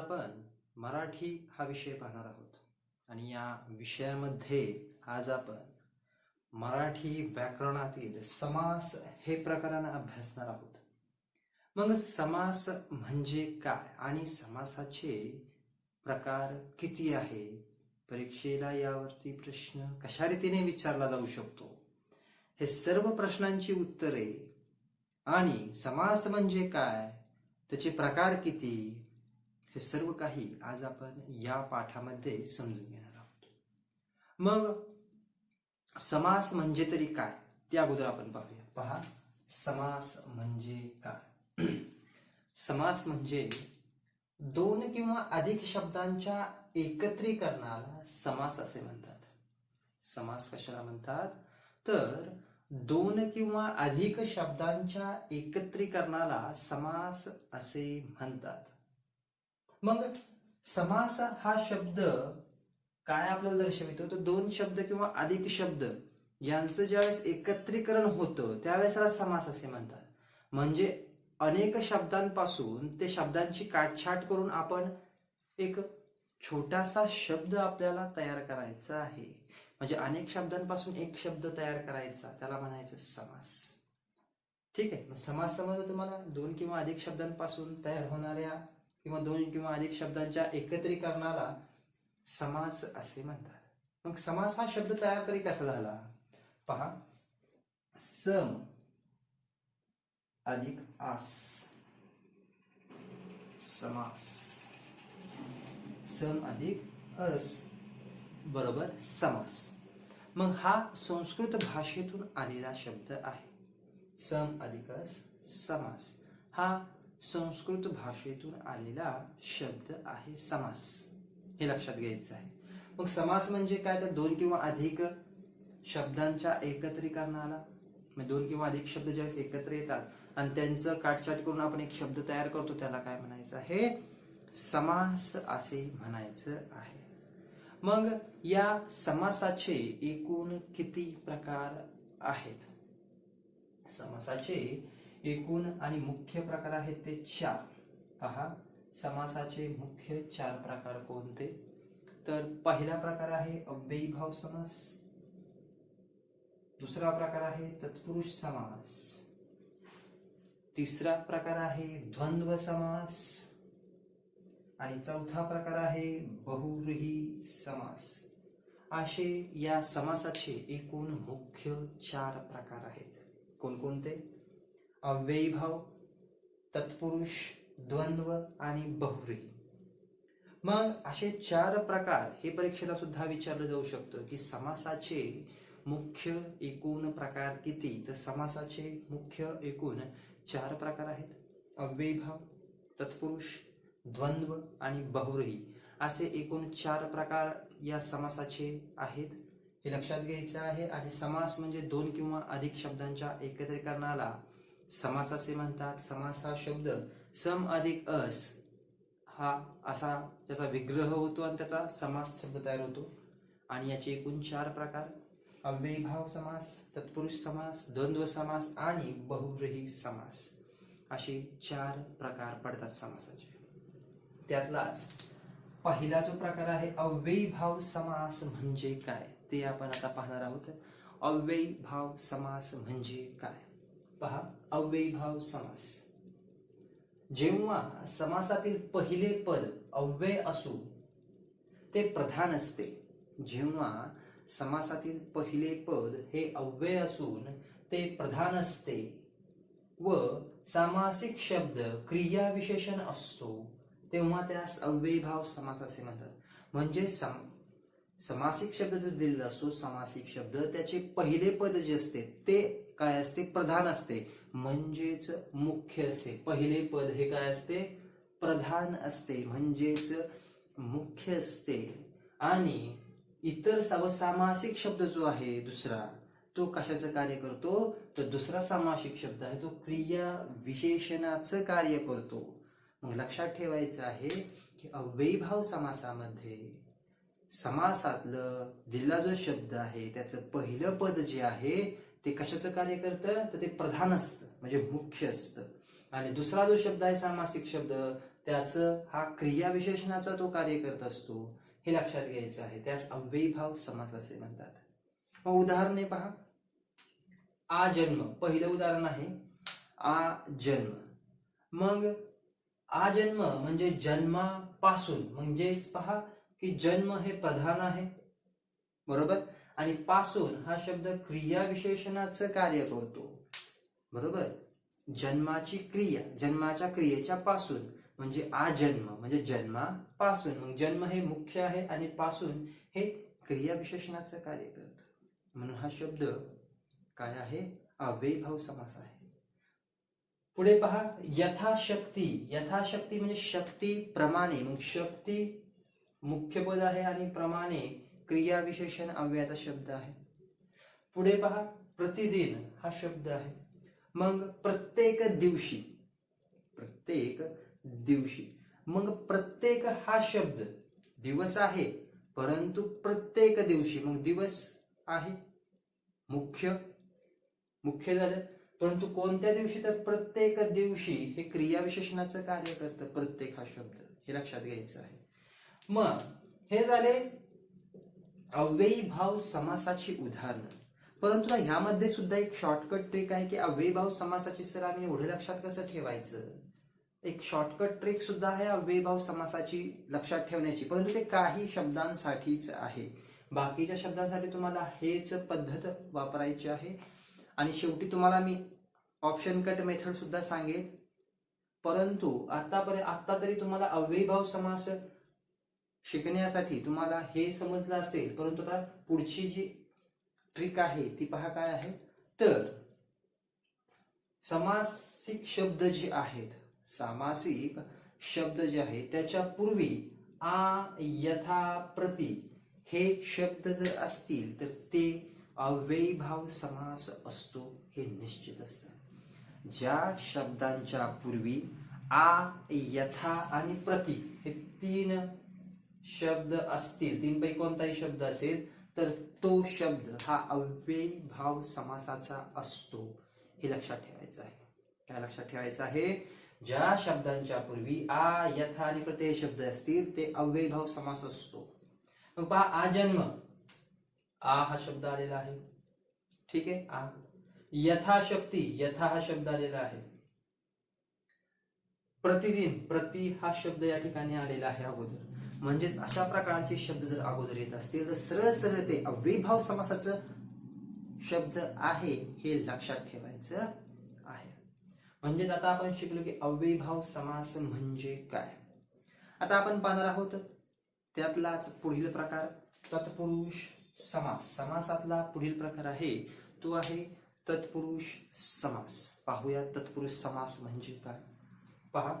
आपण मराठी हा विषय पाहणार आहोत आणि या विषयामध्ये आज आपण मराठी व्याकरणातील समास हे प्रकरण अभ्यासणार आहोत. मग समास म्हणजे काय आणि समासाचे प्रकार किती आहे? परीक्षेला यावरती प्रश्न कशा रीतीने विचारला जाऊ शकतो, हे सर्व प्रश्नांची उत्तरे आणि समास म्हणजे काय, त्याचे प्रकार किती, हे सर्व काही आज आपण या पाठामध्ये समजून घेणार आहोत. मग समास म्हणजे तरी काय ते अगोदर आपण पाहूया. पहा, समास म्हणजे काय. समास म्हणजे दोन किंवा अधिक शब्दांच्या एकत्रीकरणाला समास असे म्हणतात. समास कशाला म्हणतात तर दोन किंवा अधिक शब्दांच्या एकत्रीकरणाला समास असे म्हणतात. मग समास हा शब्द काय आपल्याला दर्शवितो तर दोन शब्द किंवा अधिक शब्द यांचं ज्यावेळेस एकत्रीकरण होतं त्यावेळेस त्याला समास असे म्हणतात. म्हणजे अनेक शब्दांपासून ते शब्दांची काटछाट करून आपण एक छोटासा शब्द आपल्याला तयार करायचा आहे. म्हणजे अनेक शब्दांपासून एक शब्द तयार करायचा, त्याला म्हणायचं समास. ठीक आहे. समास समजलं तुम्हाला? दोन किंवा अधिक शब्दांपासून तयार होणाऱ्या किंवा दोन किंवा अधिक शब्दांच्या एकत्रीकरणाला समास असे म्हणतात. मग समास हा शब्द तयार तरी कसा झाला? पहा, सम अधिक आस, समास. सम अधिक अस बरोबर समास. मग हा संस्कृत भाषेतून आलेला शब्द आहे. सम अधिक अस समास हा संस्कृत भाषेतून आलेला शब्द आहे समास. हे लक्षात घ्यायचं आहे. मग समास म्हणजे काय तर दोन किंवा अधिक शब्दांच्या एकत्रीकरणाला, दोन किंवा अधिक शब्द ज्यावेळेस एकत्र येतात आणि त्यांचं काटछाट करून आपण एक शब्द तयार करतो त्याला काय म्हणायचं आहे? समास असे म्हणायचं आहे. मग या समासाचे एकूण किती प्रकार आहेत? समासाचे एकूण आणि मुख्य प्रकार आहेत ते 4. पहा, समासाचे मुख्य 4 प्रकार कोणते? तर पहिला प्रकार आहे अव्ययीभाव समास, दुसरा प्रकार आहे तत्पुरुष समास, तिसरा प्रकार आहे द्वंद्व समास आणि चौथा प्रकार आहे बहुव्रीही समास. असे या समासाचे एकूण मुख्य 4 प्रकार आहेत. कोणकोणते? अव्ययीभाव, तत्पुरुष, द्वंद्व आणि बहुव्रीही. मग असे 4 प्रकार हे परीक्षेला सुद्धा विचारलं जाऊ शकतं की समासाचे मुख्य एकूण प्रकार किती? तर समासाचे मुख्य एकूण 4 प्रकार आहेत. अव्ययीभाव, तत्पुरुष, द्वंद्व आणि बहुव्रीही असे एकूण 4 प्रकार या समासाचे आहेत. हे लक्षात घ्यायचं आहे. आणि समास म्हणजे दोन किंवा अधिक शब्दांच्या एकत्रीकरणाला समास असे म्हणतात. समास हा शब्द सम अधिक अस हा असा त्याचा विग्रह होतो आणि त्याचा समास शब्द तयार होतो. आणि याचे एकूण 4 प्रकार अव्ययीभाव समास, तत्पुरुष समास, द्वंद्व समास आणि बहुव्रीही समास असे 4 प्रकार पडतात समासाचे. त्यातलाच पहिला जो प्रकार आहे अव्ययीभाव समास म्हणजे काय ते आपण आता पाहणार आहोत. अव्ययीभाव समास म्हणजे काय? पहा, अव्ययीभाव समास जेव्हा समासातील पहिले पद अव्यय असून ते प्रधान असते. जेव्हा समासातील पहिले पद हे अव्यय असून ते प्रधान असते व सामासिक शब्द क्रिया विशेषण असतो तेव्हा त्यास अव्ययीभाव समास असे म्हणतात. म्हणजे समासिक शब्द जो दिलेला असतो, समासिक शब्द त्याचे पहिले पद जे असते ते काय असते? प्रधान असते, म्हणजेच मुख्य असते. पहिले पद हे काय असते? प्रधान असते, म्हणजेच मुख्य असते. आणि इतर सामासिक शब्द जो आहे दुसरा, तो कशाचं कार्य करतो? तर दुसरा सामासिक शब्द आहे तो क्रिया विशेषणाचं कार्य करतो. मग लक्षात ठेवायचं आहे की अव्ययीभाव समासामध्ये समासातलं दिलेला जो शब्द आहे त्याचं पहिलं पद जे आहे ते कशाचं कार्य करतं? तर ते प्रधान असतं, म्हणजे मुख्य असतं. आणि दुसरा जो शब्द आहे सामासिक शब्द त्याचं हा क्रियाविशेषणाचा तो कार्य करत असतो, हे लक्षात घ्यायचं आहे. त्यास अव्ययीभाव समास असे म्हणतात. मग उदाहरणे पहा. आजन्म पहिलं उदाहरण आहे. आजन्म. मग आजन्म म्हणजे जन्मापासून, म्हणजेच पहा की जन्म हे प्रधान आहे, बरोबर, आणि पासून हा शब्द क्रियाविशेषणाचं कार्य करतो, बरोबर. जन्माची क्रिया, जन्माच्या क्रियेच्या पासून म्हणजे आजन्म म्हणजे जन्मापासून. मग जन्म हे मुख्य आहे आणि पासून हे क्रियाविशेषणाचं कार्य करतं, म्हणून हा शब्द काय आहे? अव्ययीभाव समास आहे. पुढे पहा. यथाशक्ती. यथाशक्ती म्हणजे शक्ती प्रमाणे. मग शक्ती मुख्य पद आहे आणि प्रमाणे क्रियाविशेषण अव्ययाचा शब्द आहे. पुढे पहा. प्रतिदिन हा शब्द आहे. मग प्रत्येक दिवशी. प्रत्येक दिवशी. मग प्रत्येक हा शब्द दिवस आहे, परंतु प्रत्येक दिवशी, मग दिवस आहे मुख्य, मुख्य झालं, परंतु कोणत्या दिवशी? तर प्रत्येक दिवशी हे क्रियाविशेषणाचं कार्य करतं, प्रत्येक हा शब्द, हे लक्षात घ्यायचं आहे. मग हे झाले अव्ययीभाव समासाची उदाहरणं. परंतु ह्यामध्ये सुद्धा एक शॉर्टकट ट्रिक आहे की अव्ययीभाव समासाची सर आम्ही एवढं लक्षात कसं ठेवायचं. एक शॉर्टकट ट्रिक सुद्धा आहे अव्ययीभाव समासाची लक्षात ठेवण्याची, परंतु ते काही शब्दांसाठीच आहे. बाकीच्या शब्दांसाठी तुम्हाला हेच पद्धत वापरायची आहे. आणि शेवटी तुम्हाला मी ऑप्शन कट मेथड सुद्धा सांगेल. परंतु आता तरी तुम्हाला अव्ययीभाव समास शिकण्यासाठी तुम्हाला हे समजलं असेल. परंतु आता पुढची जी ट्रिक आहे ती पहा काय आहे. तर समासिक शब्द जे आहेत, सामासिक शब्द जे आहेत त्याच्या पूर्वी आ, यथा, प्रति हे शब्द जर असतील तर ते अव्ययीभाव समास असतो, हे निश्चित असतं. ज्या शब्दांच्या पूर्वी आ, यथा आणि प्रति हे तीन शब्द असतील, तीन पैकी कोणताही शब्द असेल तर तो शब्द हा अव्ययीभाव समासाचा असतो, हे लक्षात ठेवायचं आहे. काय लक्षात ठेवायचं आहे? ज्या शब्दांच्या पूर्वी आ, यथा आणि प्रति हे शब्द असतील ते अव्ययीभाव समास असतो. मग पहा. आजन्म, आ हा शब्द आलेला आहे, ठीक आहे. आ. यथाशक्ती, यथा हा शब्द आलेला आहे. प्रतिदिन, प्रति हा शब्द या ठिकाणी आलेला आहे अगोदर. म्हणजेच अशा प्रकारचे शब्द जर अगोदर येत असतील तर सरळ सरळ ते अव्ययीभाव समासाचं शब्द आहे, हे लक्षात ठेवायचं आहे. म्हणजेच आता आपण शिकलो की अव्ययीभाव समास म्हणजे काय. आता आपण पाहणार आहोत त्यातलाच पुढील प्रकार तत्पुरुष समास. समासातला पुढील प्रकार आहे तो आहे तत्पुरुष समास. पाहूया तत्पुरुष समास म्हणजे काय. पहा.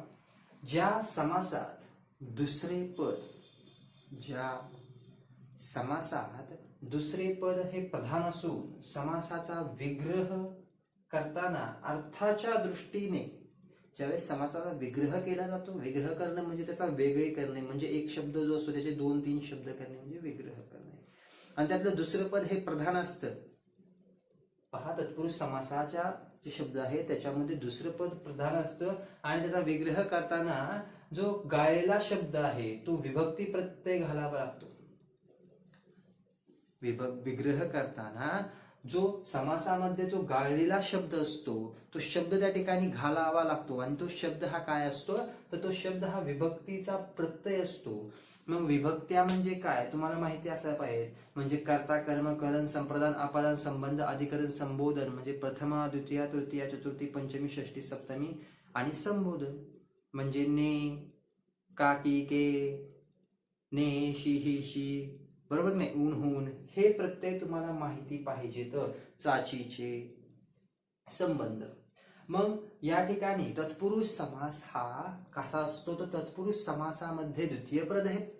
ज्या समासात दुसरे पद, ज्या समासात दुसरे पद हे प्रधान असून समासाचा विग्रह करताना अर्थाच्या दृष्टीने, ज्यावेळेस समासाचा विग्रह केला जातो, विग्रह करणं म्हणजे त्याचा वेगळे करणे, म्हणजे एक शब्द जो असतो त्याचे 2-3 शब्द करणे म्हणजे विग्रह करणे, आणि त्यातलं दुसरं पद हे प्रधान असतं. पहा. तत्पुरुष समासाच्या जे शब्द आहे त्याच्यामध्ये दुसरं पद प्रधान असतं आणि त्याचा विग्रह करताना जो गाळलेला शब्द आहे तो विभक्ती प्रत्यय घालावा लागतो. विग्रह करताना जो समासामध्ये जो गाळलेला शब्द असतो तो शब्द त्या ठिकाणी घालावा लागतो, आणि तो शब्द हा काय असतो तर तो शब्द हा विभक्तीचा प्रत्यय असतो. मग विभक्त्या म्हणजे काय तुम्हाला माहिती असायला पाहिजे. म्हणजे कर्ता, कर्म, करण, संप्रदान, अपादान, संबंध, अधिकरण, संबोधन, म्हणजे प्रथमा, द्वितीया, तृतीया, चतुर्थी, पंचमी, षष्टी, सप्तमी आणि संबोधन. म्हणजे ने, काकी, के, ने, शी, ही, शी, बरोबर नाही, ऊन, हून, हे प्रत्यय तुम्हाला माहिती पाहिजे. तर चाचीचे संबंध. मग या ठिकाणी तत्पुरुष समास हा कसा असतो तर तत्पुरुष समासामध्ये द्वितीय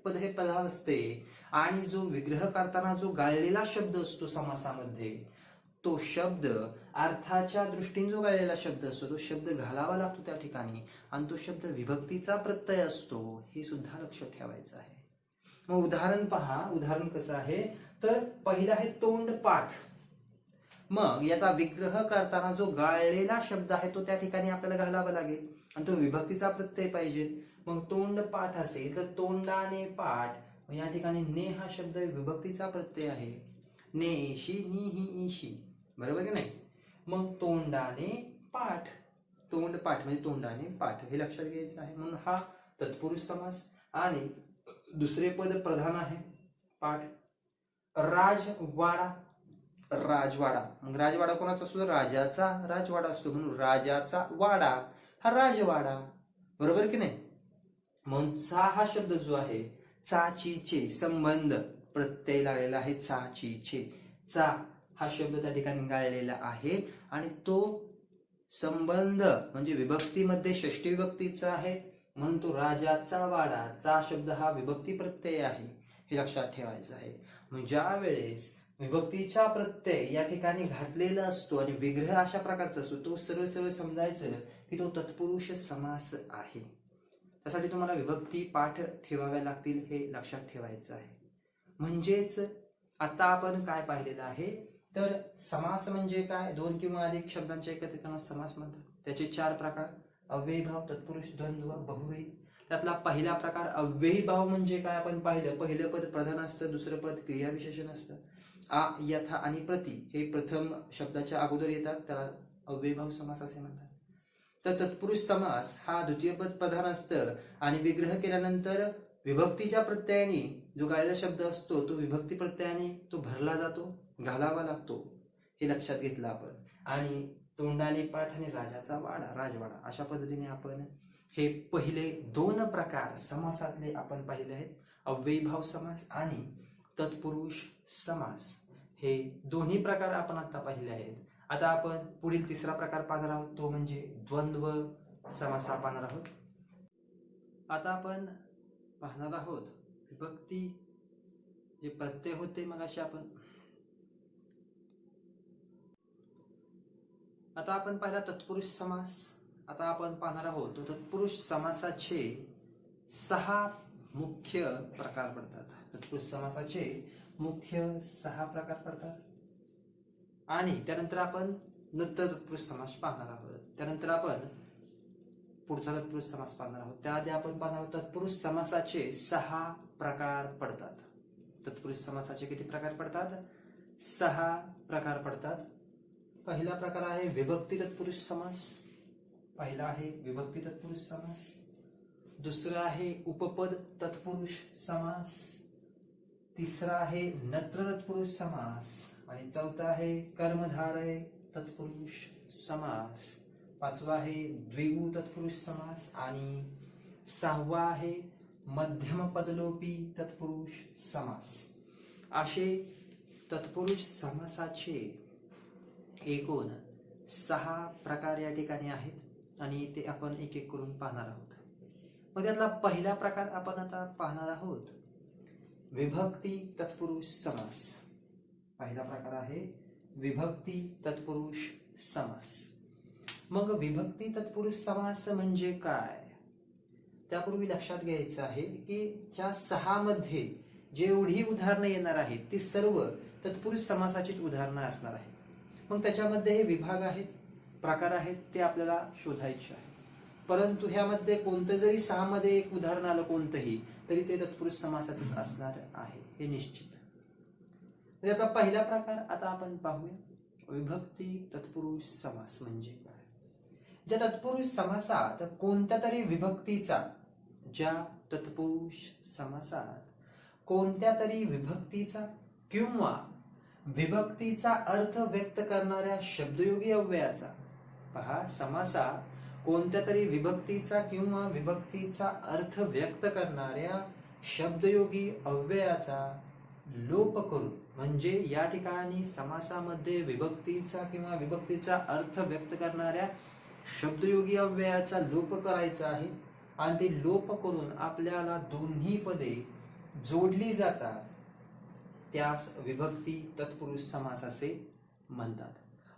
पद हे प्रधान असते, आणि जो विग्रह करताना जो गाळलेला शब्द असतो समासामध्ये तो शब्द अर्थाच्या दृष्टीने जो गाळलेला शब्द असतो तो शब्द घालावा लागतो त्या ठिकाणी, आणि तो शब्द विभक्तीचा प्रत्यय असतो, हे सुद्धा लक्षात ठेवायचं आहे. मग उदाहरण पहा. उदाहरण कसं आहे तर पहिलं आहे तोंडपाठ. मग याचा विग्रह करताना जो गाळलेला शब्द आहे तो त्या ठिकाणी आपल्याला घालावा लागेल, आणि तो विभक्तीचा प्रत्यय पाहिजे. मग तोंड पाठ असेल तर तोंडाने पाठ. या ठिकाणी ने हा शब्द विभक्तीचा प्रत्यय आहे. ने शी नी ही ईशी, बरोबर की नाही. मग तोंडाने पाठ, तोंड पाठ म्हणजे तोंडाने पाठ हे लक्षात घ्यायचं आहे. म्हणून हा तत्पुरुष समास. आणि दुसरे पद प्रधान आहे पाठ. राजवाडा, राजवाडा. मग राजवाडा कोणाचा असतो? राजाचा राजवाडा असतो. म्हणून राजाचा वाडा हा राजवाडा, बरोबर की नाही. म्हणून चा हा शब्द जो आहे, चाचीचे संबंध प्रत्यय लागलेला आहे. चाचीचे, चा हा शब्द त्या ठिकाणी गाळलेला आहे आणि तो संबंध म्हणजे विभक्तीमध्ये षष्टी विभक्तीचा आहे. म्हणून तो राजाचा वाडा. चा शब्द हा विभक्ती प्रत्यय आहे, हे लक्षात ठेवायचं आहे. म्हणजे ज्या वेळेस विभक्तीचा प्रत्यय या ठिकाणी घातलेला असतो आणि विग्रह अशा प्रकारचा असतो, तो सर्व सर्व समजायचं की तो तत्पुरुष समास आहे. त्यासाठी तुम्हाला विभक्ती पाठ ठेवाव्या लागतील, हे लक्षात ठेवायचं आहे. म्हणजेच आता आपण काय पाहिलेलं आहे, तर समास म्हणजे काय? दोन किंवा अधिक शब्दांच्या एकत्रीकरणाला समास म्हणतात. त्याचे 4 प्रकार: अव्ययीभाव, तत्पुरुष, द्वंद्व, बहुव्रीही. त्यातला पहिला प्रकार अव्ययीभाव म्हणजे काय आपण पाहिलं. पहिलं पद प्रधान असतं, दुसरं पद क्रियाविशेषण असतं. आ, यथा आणि प्रति हे प्रथम शब्दाच्या अगोदर येतात, त्याला अव्ययीभाव समास असे म्हणतात. तर तत्पुरुष समास हा द्वितीय पद प्रधान असतं आणि विग्रह केल्यानंतर विभक्तीच्या प्रत्ययाने जो गाळलेला शब्द असतो तो विभक्ती प्रत्ययाने तो भरला जातो, घालावा लागतो, हे लक्षात घेतलं आपण. आणि तोंडाने पाठ आणि राजाचा वाडा, राजवाडा, अशा पद्धतीने आपण हे पहिले 2 प्रकार समासातले आपण पाहिले आहेत. अव्ययीभाव समास आणि तत्पुरुष समास हे दोन्ही प्रकार आपण आता पाहिले आहेत. आता आपण पुढील तिसरा प्रकार पाहणार आहोत, तो म्हणजे द्वंद्व समास हा पाहणार आहोत. आता आपण पाहणार आहोत विभक्ती जे प्रत्यय होते मग असे आपण. आता आपण पाहिला तत्पुरुष समास. आता आपण पाहणार आहोत तो तत्पुरुष समासाचे 6 मुख्य प्रकार पडतात. तत्पुरुष समासाचे मुख्य 6 प्रकार पडतात. आणि त्यानंतर आपण नंतर तत्पुरुष समास पाहणार आहोत. त्यानंतर आपण पुढचा तत्पुरुष समास पाहणार आहोत. त्याआधी आपण पाहणार आहोत तत्पुरुष समासाचे 6 प्रकार पडतात. तत्पुरुष समासाचे किती प्रकार पडतात? 6 प्रकार पडतात. पहिला प्रकार आहे विभक्ती तत्पुरुष समास. पहिला आहे विभक्ती तत्पुरुष समास. दुसरा आहे उपपद तत्पुरुष समास. तिसरा आहे नत्र तत्पुरुष समास. आणि चौथा आहे कर्मधारय तत्पुरुष समास. 5वा आहे द्विगु तत्पुरुष समास. आणि 6वा आहे मध्यम पदलोपी तत्पुरुष समास. असे तत्पुरुष समासाचे एकूण 6 प्रकार या ठिकाणी आहेत आणि ते आपण एक एक करून पाहणार आहोत. मग त्यातला पहिला प्रकार आपण आता पाहणार आहोत विभक्ती तत्पुरुष समास. पहिला प्रकार आहे विभक्ती तत्पुरुष समास. मग विभक्ती तत्पुरुष समास म्हणजे काय? त्यापूर्वी लक्षात घ्यायचं आहे की ह्या 6 मध्ये जेवढी उदाहरणं येणार आहेत ती सर्व तत्पुरुष समासाचीच उदाहरणं असणार आहेत. मग त्याच्यामध्ये हे विभाग आहेत, प्रकार आहेत, ते आपल्याला शोधायचे आहे. परंतु ह्यामध्ये कोणतं जरी 6 मध्ये एक उदाहरण आलं कोणतंही तरी ते तत्पुरुष समासाचंच असणार आहे, हे निश्चित. याचा पहिला प्रकार आता आपण पाहूया. विभक्ती तत्पुरुष समास म्हणजे काय? ज्या तत्पुरुष समासात कोणत्या तरी विभक्तीचा, ज्या तत्पुरुष समासात कोणत्या तरी विभक्तीचा किंवा विभक्तीचा अर्थ व्यक्त करणाऱ्या शब्दयोगी अव्ययाचा, पहा, समासात कोणत्या तरी विभक्तीचा किंवा विभक्तीचा अर्थ व्यक्त करणाऱ्या शब्दयोगी अव्ययाचा लोप करून, म्हणजे या ठिकाणी समासामध्ये विभक्तीचा किंवा विभक्तीचा अर्थ व्यक्त करणाऱ्या शब्दयोगी अव्ययाचा लोप करायचा आहे. आणि ते लोप करून आपल्याला दोन्ही पदे जोडली जातात, त्यास विभक्ती तत्पुरुष समास असे म्हणतात.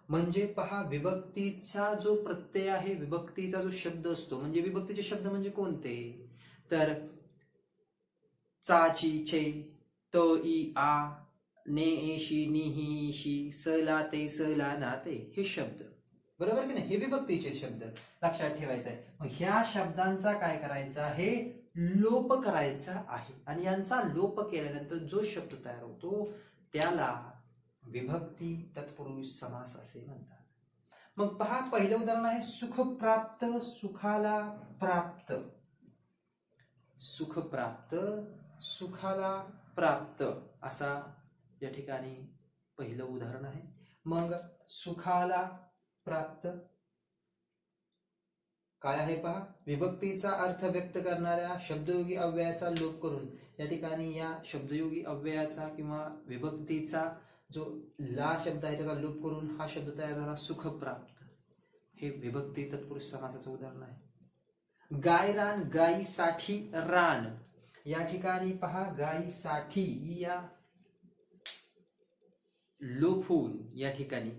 म्हणजे पहा, विभक्तीचा जो प्रत्यय आहे, विभक्तीचा जो शब्द असतो, म्हणजे विभक्तीचे शब्द म्हणजे कोणते? तर चा ची छे, त ई आ, ने ए शी नी ही शी, स ला ते स ला ना ते, हे शब्द, बरोबर की नाही, हे विभक्तीचे शब्द लक्षात ठेवायचं आहे. मग ह्या शब्दांचा काय करायचा आहे, लोप करायचा आहे. आणि यांचा लोप केल्यानंतर जो शब्द तयार होतो त्याला विभक्ती तत्पुरुष समास असे म्हणतात. मग पहा, पहिलं उदाहरण आहे सुख प्राप्त, सुखाला प्राप्त. सुख प्राप्त, सुखाला प्राप्त असा या ठिकाणी पहिलं उदाहरण आहे. मग सुखाला प्राप्त काय आहे पहा, विभक्तीचा अर्थ व्यक्त करणाऱ्या शब्दयोगी अव्ययाचा लोप करून या ठिकाणी या शब्दयोगी अव्ययाचा किंवा विभक्तीचा जो ला शब्द आहे त्याचा लोप करून हा शब्द तयार झाला सुख प्राप्त. हे विभक्ती तत्पुरुष समासाचं उदाहरण आहे. गायरान, गायीसाठी रान. या ठिकाणी पहा, गायीसाठी या लोप होऊन या ठिकाणी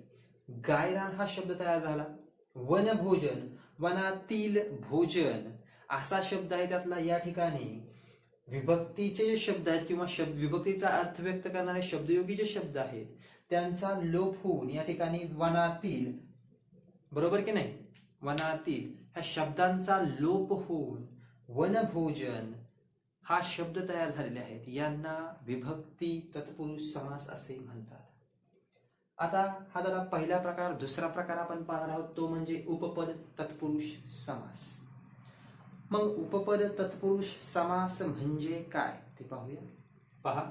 गायरान हा शब्द तयार झाला. वनभोजन, वनातील भोजन असा शब्द आहे त्यातला या ठिकाणी विभक्तीचे जे शब्द आहेत किंवा विभक्तीचा अर्थ व्यक्त करणारे शब्दयोगी जे शब्द आहेत त्यांचा लोप होऊन या ठिकाणी वनातील, बरोबर की नाही, वनातील ह्या शब्दांचा लोप होऊन वनभोजन हा शब्द तयार झालेले आहेत. यांना विभक्ती तत्पुरुष समास असे म्हणतात. आता हा झाला पहिला प्रकार. दुसरा प्रकार आपण पाहणार आहोत तो म्हणजे उपपद तत्पुरुष समास. मग उपपद तत्पुरुष समास म्हणजे काय ते पाहूया. पहा,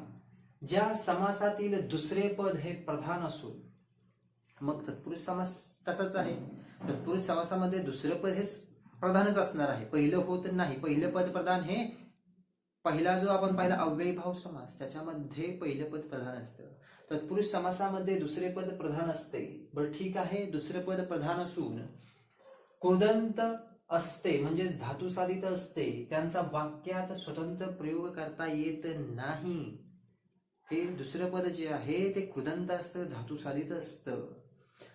ज्या समासातील दुसरे पद हे प्रधान असून, मग तत्पुरुष समास तसाच आहे. तत्पुरुष समासामध्ये दुसरं पद हे प्रधानच असणार आहे, पहिलं होत नाही. पहिलं पद प्रधान हे पहिला जो आपण पाहिला अव्ययीभाव समास त्याच्यामध्ये पहिलं पद प्रधान असतं. तत्पुरुष समासामध्ये दुसरे पद प्रधान असते. बरं ठीक आहे, दुसरे पद प्रधान असून कृदंत असते म्हणजे धातू साधित असते, त्यांचा वाक्यात स्वतंत्र प्रयोग करता येत नाही. हे दुसरं पद जे आहे ते कृदंत असतं, धातू साधित असतं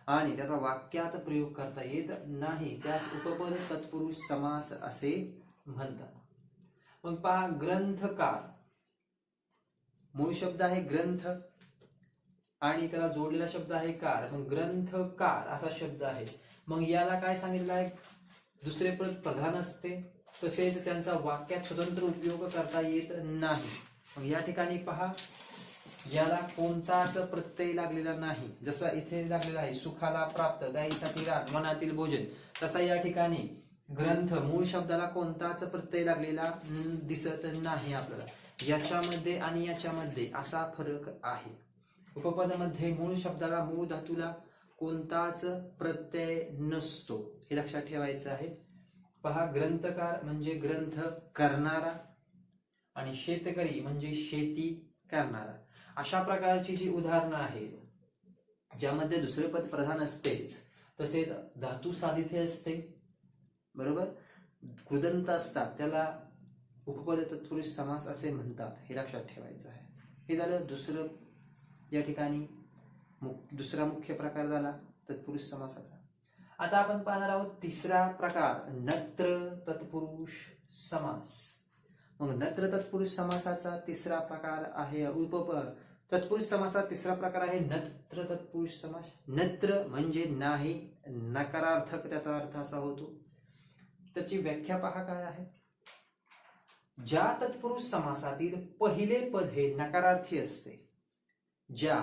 आणि त्याचा वाक्यात प्रयोग करता येत नाही. त्यास उपपद तत्पुरुष समास असे म्हणतात. मग पहा, ग्रंथकार. मूळ शब्द आहे ग्रंथ आणि त्याला जोडलेला शब्द आहे कार. मग ग्रंथकार असा शब्द आहे. मग याला काय सांगितलं आहे, दुसरे पद प्रधान असते तसेच त्यांचा वाक्यात स्वतंत्र उपयोग करता येत नाही. मग या ठिकाणी पहा, याला कोणताच प्रत्यय लागलेला नाही. जसा इथे लागलेला आहे सुखाला प्राप्त, गायीसाठी रान, वनातील भोजन, तसा या ठिकाणी ग्रंथ मूळ शब्दाला कोणताच प्रत्यय लागलेला दिसत नाही आपल्याला. याच्यामध्ये आणि याच्यामध्ये असा फरक आहे. उपपदामध्ये मूळ शब्दाला, मूळ धातूला कोणताच प्रत्यय नसतो, हे लक्षात ठेवायचं आहे. पहा, ग्रंथकार म्हणजे ग्रंथ करणारा आणि शेतकरी म्हणजे शेती करणारा. अशा प्रकारची जी उदाहरणं आहेत ज्यामध्ये दुसरे पद प्रधान असतेच तसेच धातू साधित असते, बरोबर, कृदंत असतात, त्याला उपपद तत्पुरुष समास असे म्हणतात. हे लक्षात ठेवायचं आहे. हे झालं दुसरं या ठिकाणी दुसरा मुख्य प्रकार झाला तत्पुरुष समासाचा. आता आपण पाहणार आहोत तिसरा प्रकार, नत्र तत्पुरुष समास. मग नत्र तत्पुरुष समासाचा तिसरा प्रकार आहे उपपद तत्पुरुष समासाचा तिसरा प्रकार आहे नत्र तत्पुरुष समास. नत्र म्हणजे नाही, नकारार्थक त्याचा अर्थ असा होतो. त्याची व्याख्या पहा काय आहे. ज्या तत्पुरुष समासातील पहिले पद हे नकारार्थी असते, ज्या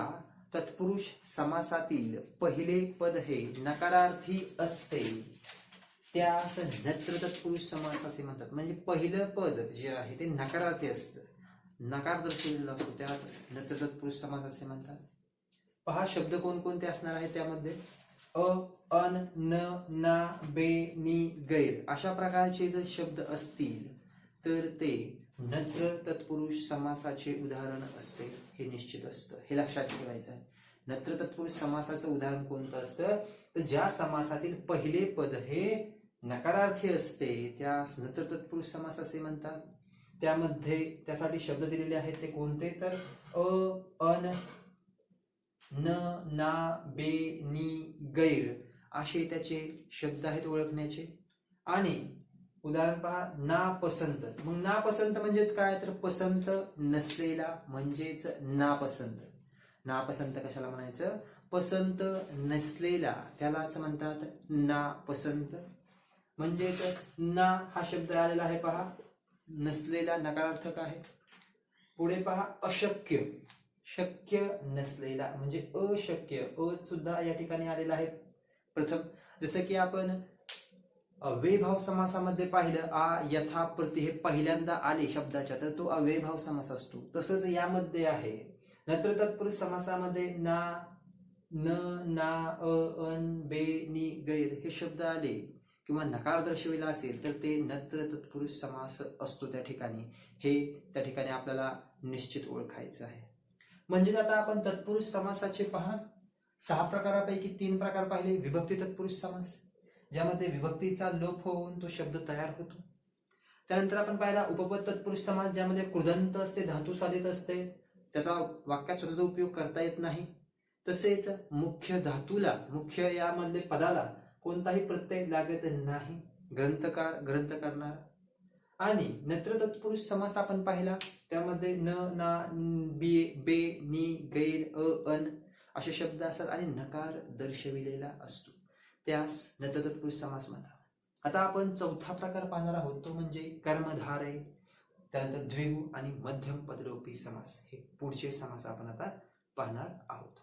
तत्पुरुष समासातील पहिले पद हे नकारार्थी असते त्यास नत्र तत्पुरुष समास असे म्हणतात. म्हणजे पहिलं पद जे आहे ते नकारार्थी असतं, नकार दर्शवलेला असतो, त्याला नत्र तत्पुरुष समास असे म्हणतात. पहा, शब्द कोणकोणते असणार आहेत त्यामध्ये. अ, अन, न, ना, बे, नि, गैर अशा प्रकारचे जर शब्द असतील तर ते नत्र तत्पुरुष समासाचे उदाहरण असते, हे निश्चित असतं, हे लक्षात ठेवायचं आहे. नत्र तत्पुरुष समासाचं उदाहरण कोणतं असतं तर ज्या समासातील पहिले पद हे नकारार्थी असते त्यास नत्र तत्पुरुष समास असे म्हणतात. त्यामध्ये त्यासाठी शब्द दिलेले आहेत ते कोणते तर अ, अन, न, ना, बे, नि, गैर असे त्याचे शब्द आहेत ओळखण्याचे. आणि उदाहरण पहा, नापसंत. मग नापसंत म्हणजेच काय तर पसंत नसलेला म्हणजेच नापसंत. नापसंत कशाला म्हणायचं, पसंत नसलेला त्यालाच म्हणतात ना पसंत. म्हणजेच ना हा शब्द आलेला आहे पहा, नसलेला नकारार्थक आहे. पुढे पहा अशक्य, शक्य नसलेला म्हणजे अशक्य, अ सुद्धा या ठिकाणी आलेला आहे प्रथम. जसं की आपण अव्ययभाव समासामध्ये पाहिलं, आ यथा प्रति हे पहिल्यांदा आले शब्दाच्या, तर तो अव्ययभाव समास असतो. तसंच यामध्ये आहे नत्र तत्पुरुष समासामध्ये ना, न, ना, अन, बे, नि, गैर हे शब्द आले किंवा नकार दर्शविला असेल तर ते नत्र तत्पुरुष समास असतो त्या ठिकाणी. हे त्या ठिकाणी आपल्याला निश्चित ओळखायचं आहे. म्हणजेच आता आपण तत्पुरुष समासाचे पहा 6 प्रकारापैकी 3 प्रकार पाहिले. विभक्ती तत्पुरुष समास, ज्यामध्ये विभक्तीचा लोप होऊन तो शब्द तयार होतो. त्यानंतर आपण पाहिला उपपद तत्पुरुष समास, ज्यामध्ये कृदंत असते, धातू साधित असते, त्याचा वाक्यात सुद्धा उपयोग करता येत नाही. तसेच मुख्य धातूला, मुख्य यामधले पदाला कोणताही प्रत्यय लागत नाही, ग्रंथकार, ग्रंथ करणार. आणि नत्र तत्पुरुष समास आपण पाहिला, त्यामध्ये न, ना, बे, बे, नि, गैर, अन असे शब्द असतात आणि नकार दर्शविलेला असतो, त्यास नत्र तत्पुरुष समास म्हणतात. आता आपण चौथा प्रकार पाहणार आहोत, तो म्हणजे कर्मधारय, त्यानंतर द्विगु आणि मध्यम पदलोपी समास. हे पुढचे समास आपण आता पाहणार आहोत.